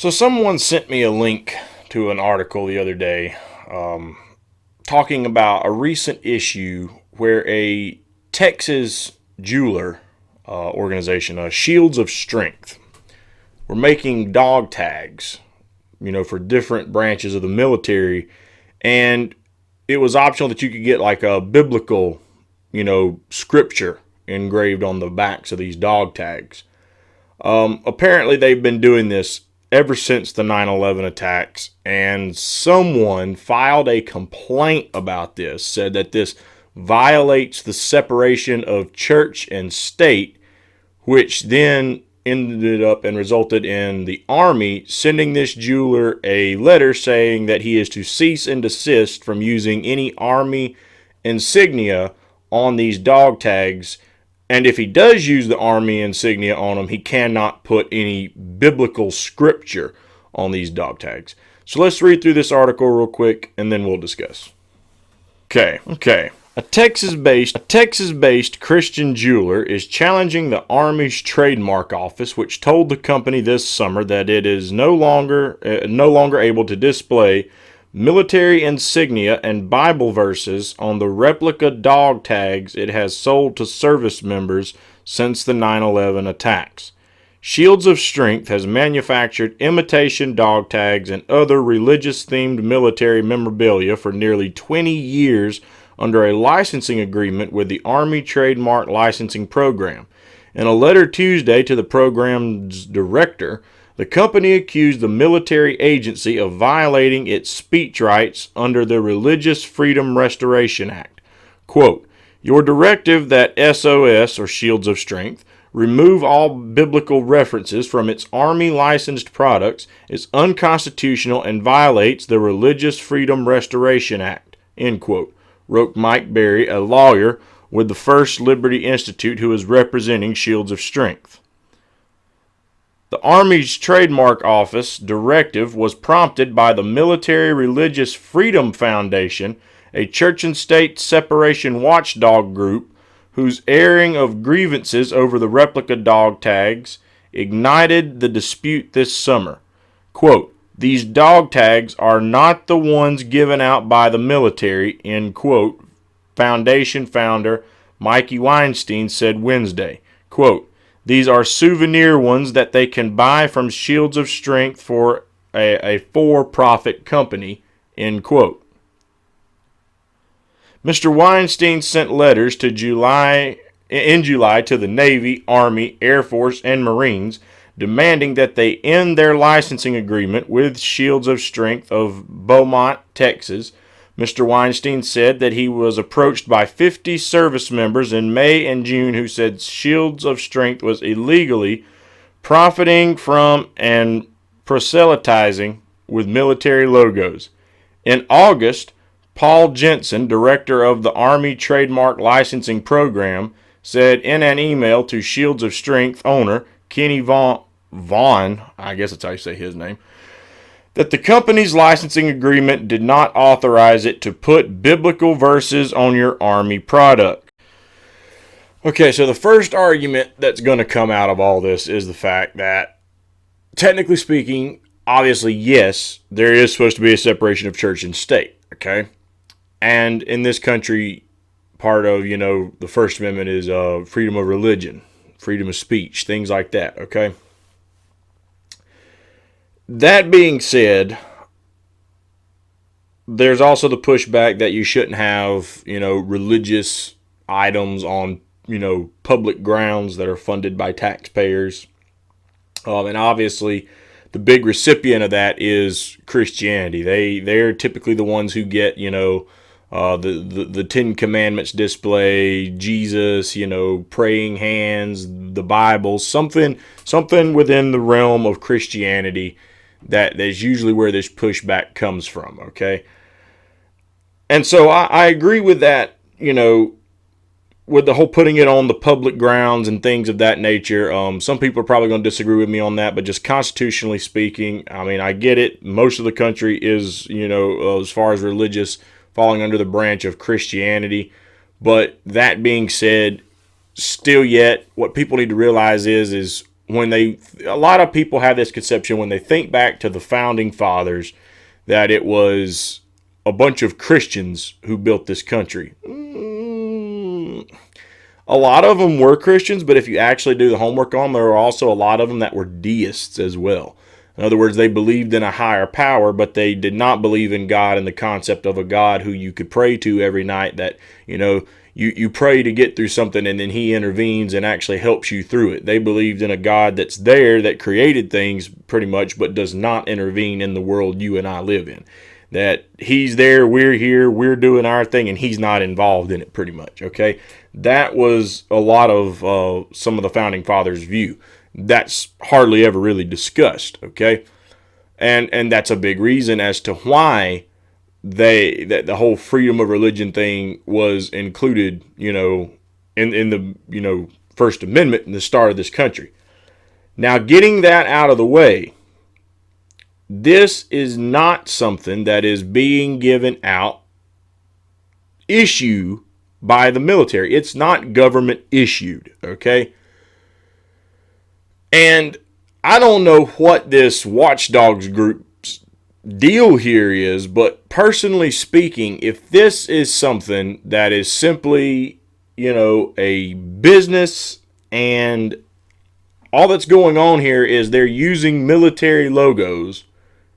So someone sent me a link to an article the other day talking about a recent issue where a Texas jeweler organization, Shields of Strength, were making dog tags, for different branches of the military, and it was optional that you could get like a biblical, scripture engraved on the backs of these dog tags. Apparently, they've been doing this ever since the 9/11 attacks, and someone filed a complaint about this, said that this violates the separation of church and state, which then ended up and resulted in the Army sending this jeweler a letter saying that he is to cease and desist from using any Army insignia on these dog tags. And if he does use the Army insignia on them, he cannot put any biblical scripture on these dog tags. So let's read through this article real quick, and then we'll discuss. Okay. A Texas-based Christian jeweler is challenging the Army's trademark office, which told the company this summer that it is no longer able to display military insignia and Bible verses on the replica dog tags it has sold to service members since the 9/11 attacks. Shields of Strength has manufactured imitation dog tags and other religious-themed military memorabilia for nearly 20 years under a licensing agreement with the Army Trademark Licensing Program. In a letter Tuesday to the program's director, the company accused the military agency of violating its speech rights under the Religious Freedom Restoration Act. Quote, "Your directive that SOS, or Shields of Strength, remove all biblical references from its Army licensed products is unconstitutional and violates the Religious Freedom Restoration Act," end quote, wrote Mike Berry, a lawyer with the First Liberty Institute who is representing Shields of Strength. The Army's trademark office directive was prompted by the Military Religious Freedom Foundation, a church and state separation watchdog group whose airing of grievances over the replica dog tags ignited the dispute this summer. Quote, "These dog tags are not the ones given out by the military," end quote, Foundation founder Mikey Weinstein said Wednesday. Quote, "These are souvenir ones that they can buy from Shields of Strength for a for-profit company," end quote. Mr. Weinstein sent letters in July to the Navy, Army, Air Force, and Marines demanding that they end their licensing agreement with Shields of Strength of Beaumont, Texas. Mr. Weinstein said that he was approached by 50 service members in May and June who said Shields of Strength was illegally profiting from and proselytizing with military logos. In August, Paul Jensen, director of the Army Trademark Licensing Program, said in an email to Shields of Strength owner Kenny Vaughn, I guess that's how you say his name, that the company's licensing agreement did not authorize it to put biblical verses on your Army product. Okay, so the first argument that's going to come out of all this is the fact that, technically speaking, obviously, yes, there is supposed to be a separation of church and state, okay? And in this country, part of, the First Amendment is freedom of religion, freedom of speech, things like that, okay? That being said, there's also the pushback that you shouldn't have, religious items on, public grounds that are funded by taxpayers. And obviously, the big recipient of that is Christianity. They're typically the ones who get, the Ten Commandments display, Jesus, praying hands, the Bible, something within the realm of Christianity. That is usually where this pushback comes from, okay? And so I agree with that, with the whole putting it on the public grounds and things of that nature. Some people are probably going to disagree with me on that, but just constitutionally speaking, I get it. Most of the country is, as far as religious, falling under the branch of Christianity. But that being said, still yet, what people need to realize is a lot of people have this conception when they think back to the founding fathers that it was a bunch of Christians who built this country. A lot of them were Christians, but if you actually do the homework on them, there were also a lot of them that were deists as well. In other words, they believed in a higher power, but they did not believe in God and the concept of a God who you could pray to every night, that, you pray to get through something and then he intervenes and actually helps you through it. They believed in a God that's there, that created things pretty much, but does not intervene in the world you and I live in. That he's there, we're here, we're doing our thing, and he's not involved in it pretty much, okay? That was a lot of some of the founding fathers' view. That's hardly ever really discussed, okay? And that's a big reason as to why that the whole freedom of religion thing was included, in the First Amendment in the start of this country. Now, getting that out of the way, this is not something that is being given out issue by the military. It's not government issued, okay? And I don't know what this watchdogs group's deal here is, but personally speaking, if this is something that is simply, a business, and all that's going on here is they're using military logos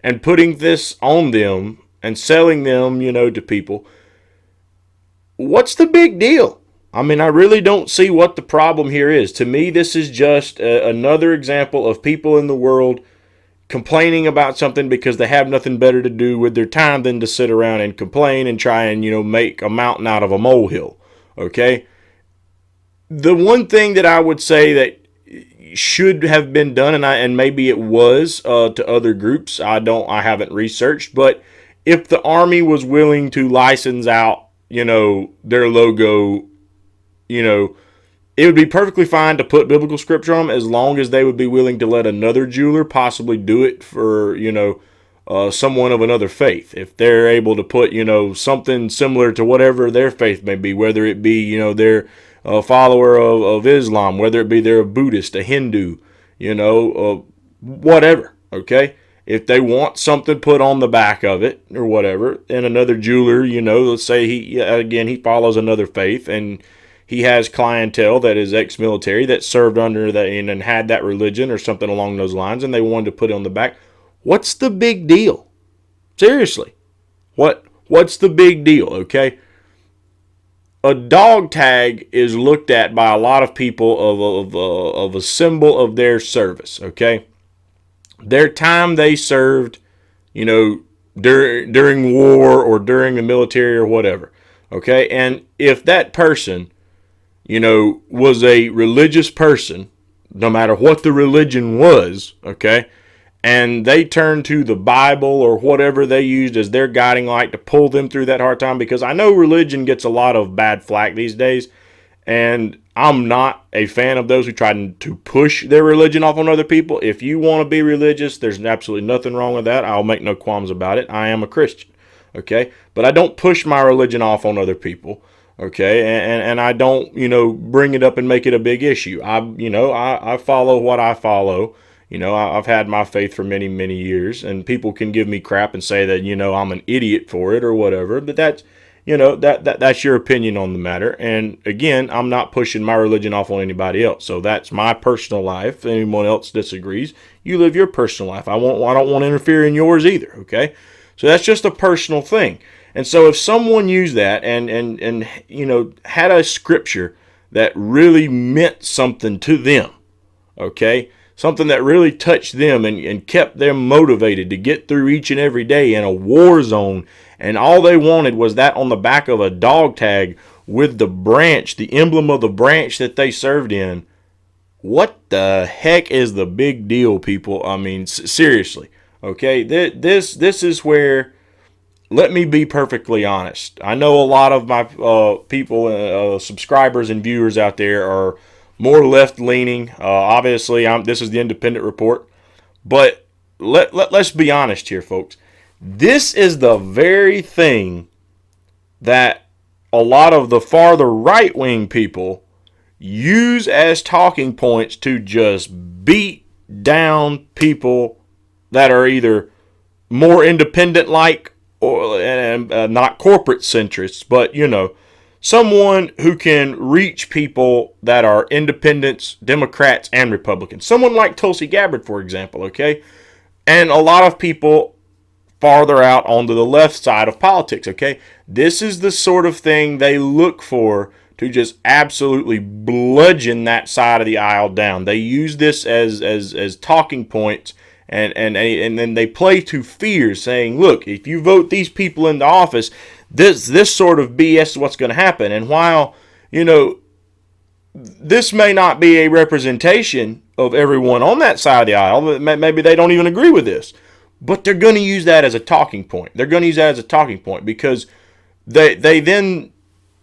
and putting this on them and selling them, to people, what's the big deal? I mean, I really don't see what the problem here is. To me, this is just another example of people in the world complaining about something because they have nothing better to do with their time than to sit around and complain and try and, make a mountain out of a molehill. Okay? The one thing that I would say that should have been done, and maybe it was to other groups, I haven't researched, but if the Army was willing to license out, their logo, it would be perfectly fine to put biblical scripture on them, as long as they would be willing to let another jeweler possibly do it for, someone of another faith. If they're able to put, something similar to whatever their faith may be, whether it be, they're a follower of Islam, whether it be they're a Buddhist, a Hindu, whatever, okay? If they want something put on the back of it or whatever, and another jeweler, let's say he follows another faith and he has clientele that is ex-military that served under that and had that religion or something along those lines, and they wanted to put it on the back. What's the big deal? Seriously, what's the big deal? Okay, a dog tag is looked at by a lot of people of a symbol of their service. Okay, their time they served, during war or during the military or whatever. Okay, and if that person, was a religious person, no matter what the religion was, okay, and they turned to the Bible or whatever they used as their guiding light to pull them through that hard time, because I know religion gets a lot of bad flack these days, and I'm not a fan of those who try to push their religion off on other people. If you want to be religious, there's absolutely nothing wrong with that. I'll make no qualms about it. I am a Christian, okay, but I don't push my religion off on other people. Okay, and I don't, bring it up and make it a big issue. I follow what I follow. I've had my faith for many, many years, and people can give me crap and say that, I'm an idiot for it or whatever, but that's, that's your opinion on the matter. And again, I'm not pushing my religion off on anybody else. So that's my personal life. If anyone else disagrees, you live your personal life. I don't want to interfere in yours either. Okay, so that's just a personal thing. And so if someone used that and had a scripture that really meant something to them, okay, something that really touched them and kept them motivated to get through each and every day in a war zone, and all they wanted was that on the back of a dog tag with the branch, the emblem of the branch that they served in, what the heck is the big deal, people? I mean, seriously, okay, this is where... Let me be perfectly honest. I know a lot of my people, subscribers and viewers out there are more left-leaning. Obviously, this is the independent report. But let's be honest here, folks. This is the very thing that a lot of the farther right-wing people use as talking points to just beat down people that are either more independent like or not corporate centrists, but someone who can reach people that are independents, Democrats, and Republicans. Someone like Tulsi Gabbard, for example, okay? And a lot of people farther out onto the left side of politics, okay? This is the sort of thing they look for to just absolutely bludgeon that side of the aisle down. They use this as talking points, and then they play to fear, saying, look, if you vote these people into office, this sort of BS is what's going to happen. And while, this may not be a representation of everyone on that side of the aisle, maybe they don't even agree with this, but they're going to use that as a talking point. They're going to use that as a talking point because they then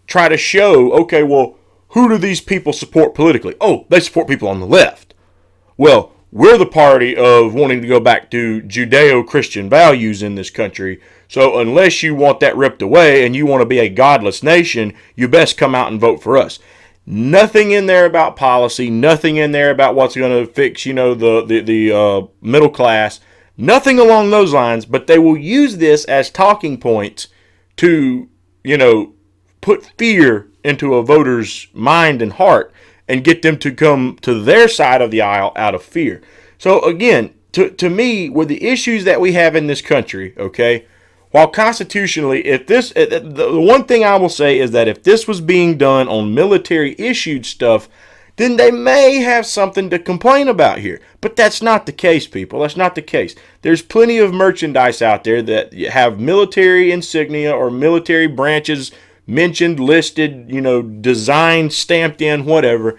try to show, okay, well, who do these people support politically? Oh, they support people on the left. Well, we're the party of wanting to go back to Judeo-Christian values in this country. So unless you want that ripped away and you want to be a godless nation, you best come out and vote for us. Nothing in there about policy. Nothing in there about what's going to fix, the middle class. Nothing along those lines. But they will use this as talking points to, put fear into a voter's mind and heart and get them to come to their side of the aisle out of fear. So again, to me, with the issues that we have in this country, okay, while constitutionally, the one thing I will say is that if this was being done on military issued stuff, then they may have something to complain about here. But that's not the case, people. That's not the case. There's plenty of merchandise out there that have military insignia or military branches mentioned, listed, designed, stamped in, whatever.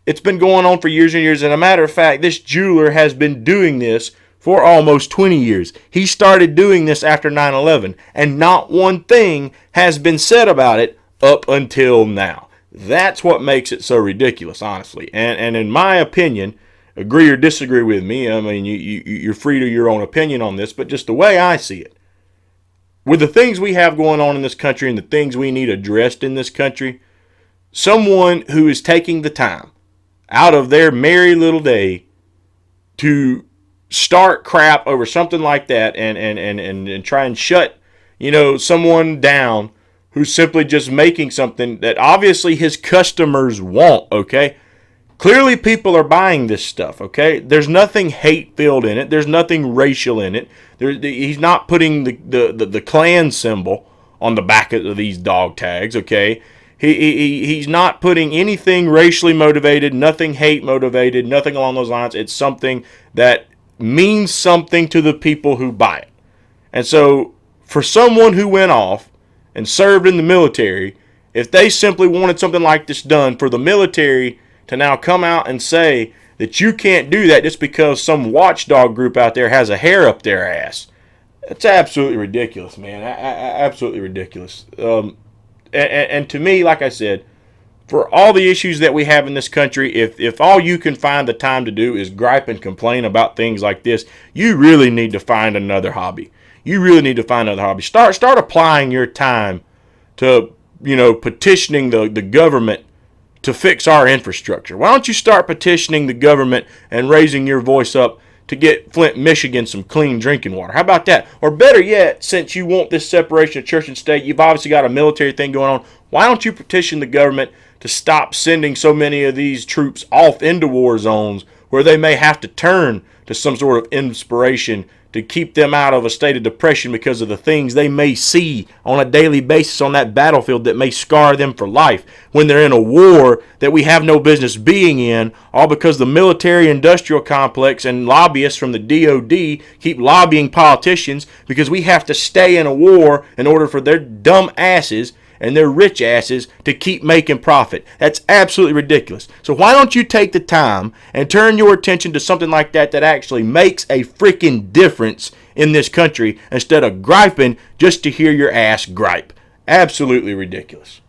It's been going on for years and years. And a matter of fact, this jeweler has been doing this for almost 20 years. He started doing this after 9/11, and not one thing has been said about it up until now. That's what makes it so ridiculous, honestly. And in my opinion, agree or disagree with me, I mean, you're free to your own opinion on this, but just the way I see it, with the things we have going on in this country and the things we need addressed in this country, someone who is taking the time out of their merry little day to start crap over something like that and try and shut, someone down who's simply just making something that obviously his customers want, okay? Clearly people are buying this stuff, okay? There's nothing hate-filled in it. There's nothing racial in it. He's not putting the Klan symbol on the back of these dog tags, okay? He's not putting anything racially motivated, nothing hate motivated, nothing along those lines. It's something that means something to the people who buy it. And so for someone who went off and served in the military, if they simply wanted something like this done for the military to now come out and say that you can't do that just because some watchdog group out there has a hair up their ass, it's absolutely ridiculous, man. Absolutely ridiculous. And to me, like I said, for all the issues that we have in this country, if all you can find the time to do is gripe and complain about things like this, you really need to find another hobby. You really need to find another hobby. Start applying your time to, petitioning the government to fix our infrastructure. Why don't you start petitioning the government and raising your voice up to get Flint, Michigan some clean drinking water? How about that? Or better yet, since you want this separation of church and state, you've obviously got a military thing going on. Why don't you petition the government to stop sending so many of these troops off into war zones where they may have to turn to some sort of inspiration to keep them out of a state of depression because of the things they may see on a daily basis on that battlefield that may scar them for life when they're in a war that we have no business being in, all because the military-industrial complex and lobbyists from the DOD keep lobbying politicians because we have to stay in a war in order for their dumb asses and their rich asses to keep making profit. That's absolutely ridiculous. So why don't you take the time and turn your attention to something like that actually makes a freaking difference in this country instead of griping just to hear your ass gripe. Absolutely ridiculous.